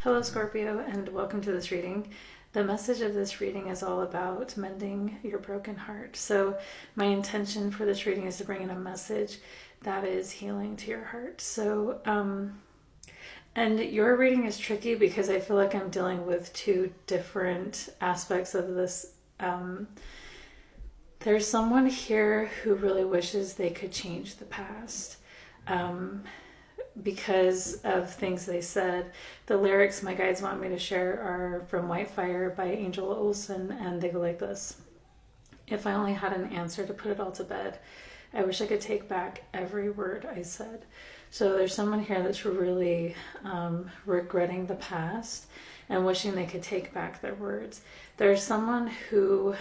Hello, Scorpio, and welcome to this reading. The message of this reading is all about mending your broken heart. So, my intention for this reading is to bring in a message that is healing to your heart. So, and your reading is tricky because I feel like I'm dealing with two different aspects of this. There's someone here who really wishes they could change the past. Because of things they said. The lyrics my guides want me to share are from White Fire by Angel Olsen, and they go like this. If I only had an answer to put it all to bed, I wish I could take back every word I said. So there's someone here that's really regretting the past and wishing they could take back their words. There's someone who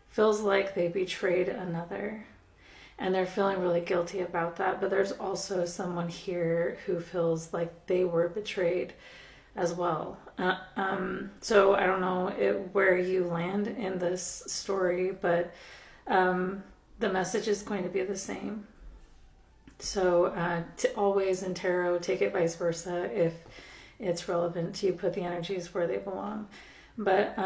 feels like they betrayed another, and they're feeling really guilty about that. But there's also someone here who feels like they were betrayed as well. So I don't know where you land in this story, but the message is going to be the same. So always in tarot, take it vice versa. If it's relevant to you, put the energies where they belong. But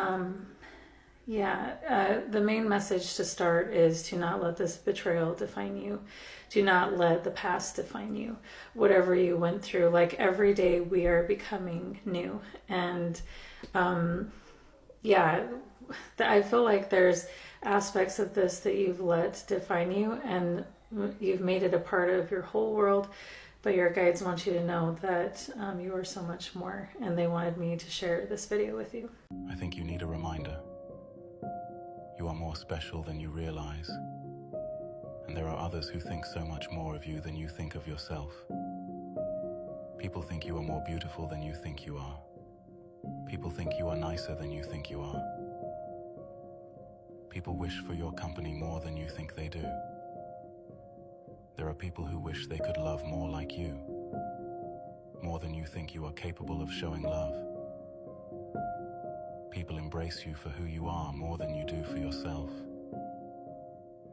the main message to start is to not let this betrayal define you. Do not let the past define you. Whatever you went through, like every day we are becoming new. And I feel like there's aspects of this that you've let define you, and you've made it a part of your whole world. But your guides want you to know that you are so much more, and they wanted me to share this video with you. I think you need a reminder. You are more special than you realize, and there are others who think so much more of you than you think of yourself. People think you are more beautiful than you think you are. People think you are nicer than you think you are. People wish for your company more than you think they do. There are people who wish they could love more like you, more than you think you are capable of showing love. People embrace you for who you are more than you do for yourself.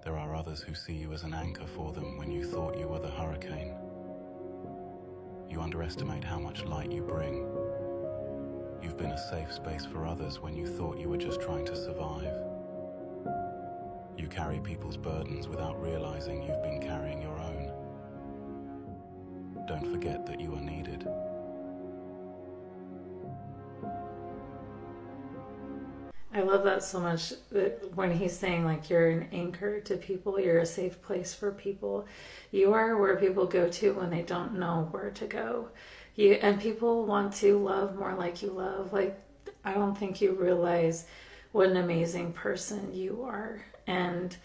There are others who see you as an anchor for them when you thought you were the hurricane. You underestimate how much light you bring. You've been a safe space for others when you thought you were just trying to survive. You carry people's burdens without realizing you've been carrying your own. Don't forget that you are needed. I love that so much, that when he's saying like you're an anchor to people, you're a safe place for people. You are where people go to when they don't know where to go. And people want to love more like you love. Like, I don't think you realize what an amazing person you are. And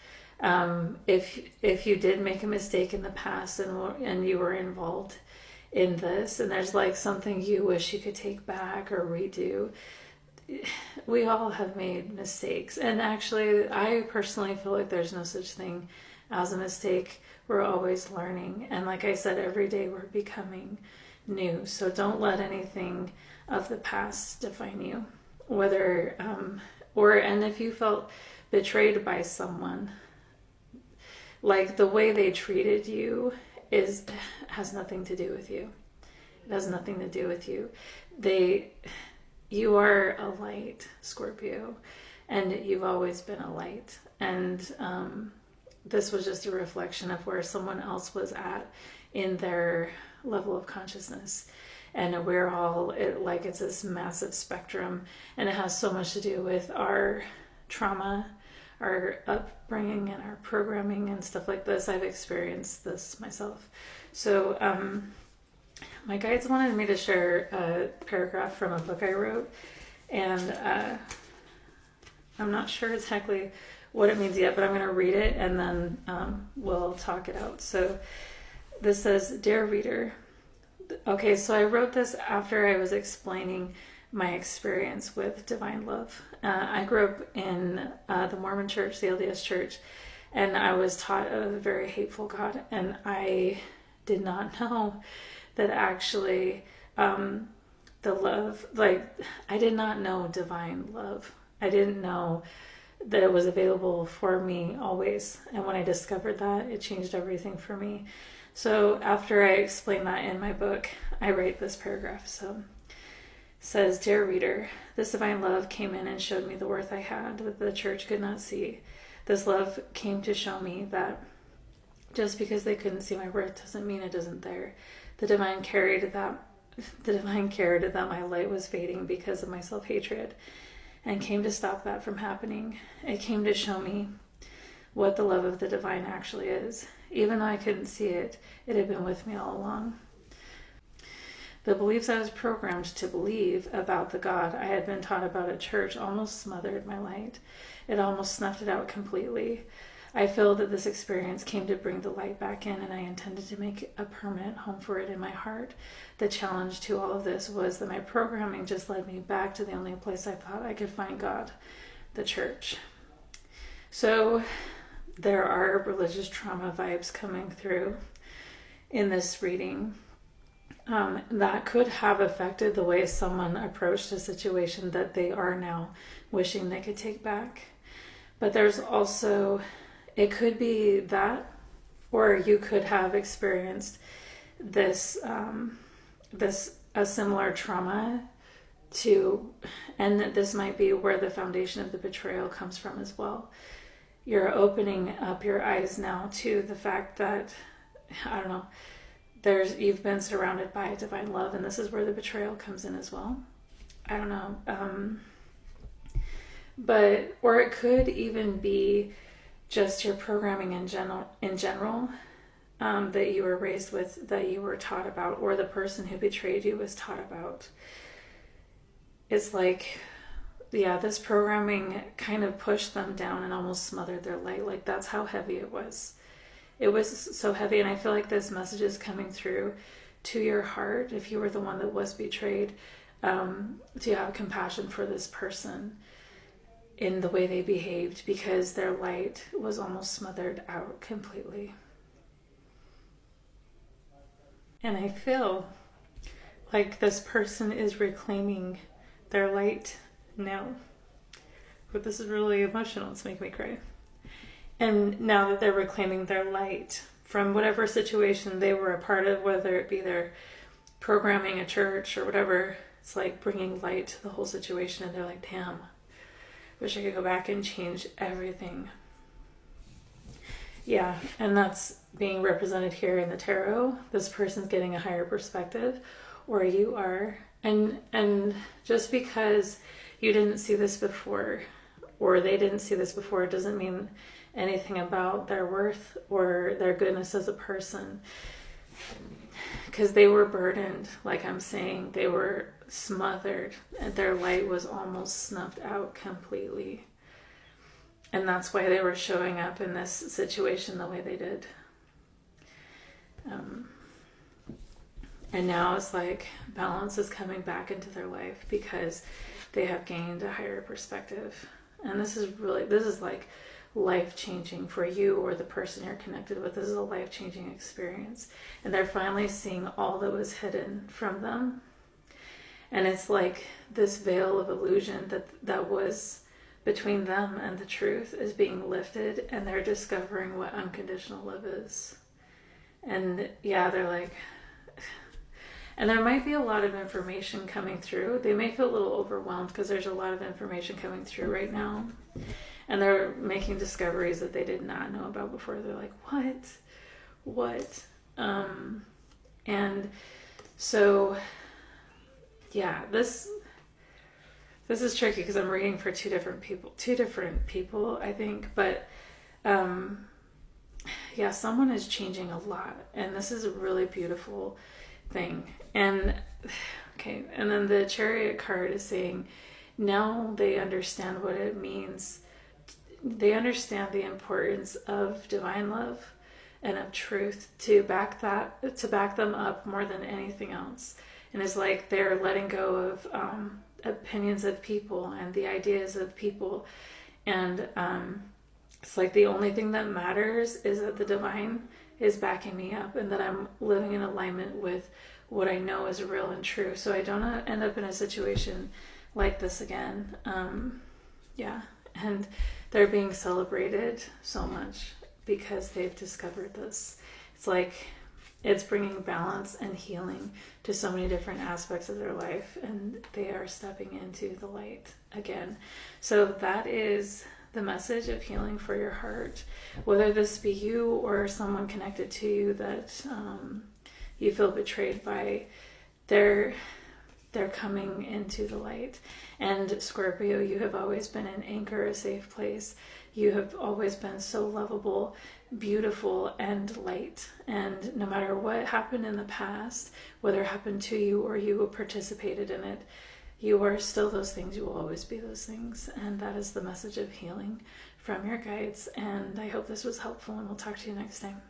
if you did make a mistake in the past and you were involved in this, and there's like something you wish you could take back or redo, we all have made mistakes. And actually, I personally feel like there's no such thing as a mistake. We're always learning. And like I said, every day we're becoming new. So don't let anything of the past define you. And if you felt betrayed by someone, like the way they treated you has nothing to do with you. It has nothing to do with you. You are a light, Scorpio, and you've always been a light. And this was just a reflection of where someone else was at in their level of consciousness. And we're all, it's this massive spectrum, and it has so much to do with our trauma, our upbringing, and our programming and stuff like this. I've experienced this myself. So, my guides wanted me to share a paragraph from a book I wrote, and I'm not sure exactly what it means yet, but I'm going to read it and then we'll talk it out. So this says, Dear Reader. Okay, so I wrote this after I was explaining my experience with divine love. I grew up in the Mormon church, the LDS church, and I was taught a very hateful God, and I did not know that actually the love, I did not know divine love. I didn't know that it was available for me always. And when I discovered that, it changed everything for me. So after I explain that in my book, I write this paragraph. So it says, "Dear reader, this divine love came in and showed me the worth I had that the church could not see. This love came to show me that just because they couldn't see my worth doesn't mean it isn't there. The divine cared that my light was fading because of my self-hatred and came to stop that from happening. It came to show me what the love of the divine actually is. Even though I couldn't see it, it had been with me all along. The beliefs I was programmed to believe about the God I had been taught about at church almost smothered my light. It almost snuffed it out completely. I feel that this experience came to bring the light back in, and I intended to make a permanent home for it in my heart. The challenge to all of this was that my programming just led me back to the only place I thought I could find God, the church." So there are religious trauma vibes coming through in this reading that could have affected the way someone approached a situation that they are now wishing they could take back. But there's also, it could be that, or you could have experienced this a similar trauma to, and that this might be where the foundation of the betrayal comes from as well. You're opening up your eyes now to the fact that, I don't know, you've been surrounded by divine love, and this is where the betrayal comes in as well. I don't know. But, or it could even be just your programming in general, that you were raised with, that you were taught about, or the person who betrayed you was taught about. It's like, yeah, this programming kind of pushed them down and almost smothered their light. Like, that's how heavy it was. It was so heavy, and I feel like this message is coming through to your heart, if you were the one that was betrayed, to have compassion for this person in the way they behaved, because their light was almost smothered out completely. And I feel like this person is reclaiming their light now. But this is really emotional. It's making me cry. And now that they're reclaiming their light from whatever situation they were a part of, whether it be their programming a church or whatever, it's like bringing light to the whole situation. And they're like, damn, wish I could go back and change everything. Yeah, and that's being represented here in the tarot. This person's getting a higher perspective, or you are. And just because you didn't see this before, or they didn't see this before, doesn't mean anything about their worth or their goodness as a person. Because they were burdened, like I'm saying, they were smothered, and their light was almost snuffed out completely. And that's why they were showing up in this situation the way they did. And now it's like balance is coming back into their life because they have gained a higher perspective. And this is like life-changing for you or the person you're connected with. This is a life-changing experience. And they're finally seeing all that was hidden from them. And it's like this veil of illusion that was between them and the truth is being lifted, and they're discovering what unconditional love is. And yeah, they're like, and there might be a lot of information coming through. They may feel a little overwhelmed because there's a lot of information coming through right now. And they're making discoveries that they did not know about before. They're like, what? And so, yeah, this is tricky because I'm reading for two different people, I think. But, yeah, someone is changing a lot. And this is a really beautiful thing. And, okay, and then the Chariot card is saying, now they understand what it means. They understand the importance of divine love and of truth to back them up more than anything else. And it's like they're letting go of opinions of people and the ideas of people. And it's like the only thing that matters is that the divine is backing me up and that I'm living in alignment with what I know is real and true. So I don't end up in a situation like this again. Yeah. And they're being celebrated so much because they've discovered this. It's like it's bringing balance and healing to so many different aspects of their life, and they are stepping into the light again. So that is the message of healing for your heart. Whether this be you or someone connected to you that you feel betrayed by, they're coming into the light. And Scorpio, you have always been an anchor, a safe place. You have always been so lovable, beautiful, and light. And no matter what happened in the past, whether it happened to you or you participated in it, you are still those things. You will always be those things. And that is the message of healing from your guides. And I hope this was helpful, and we'll talk to you next time.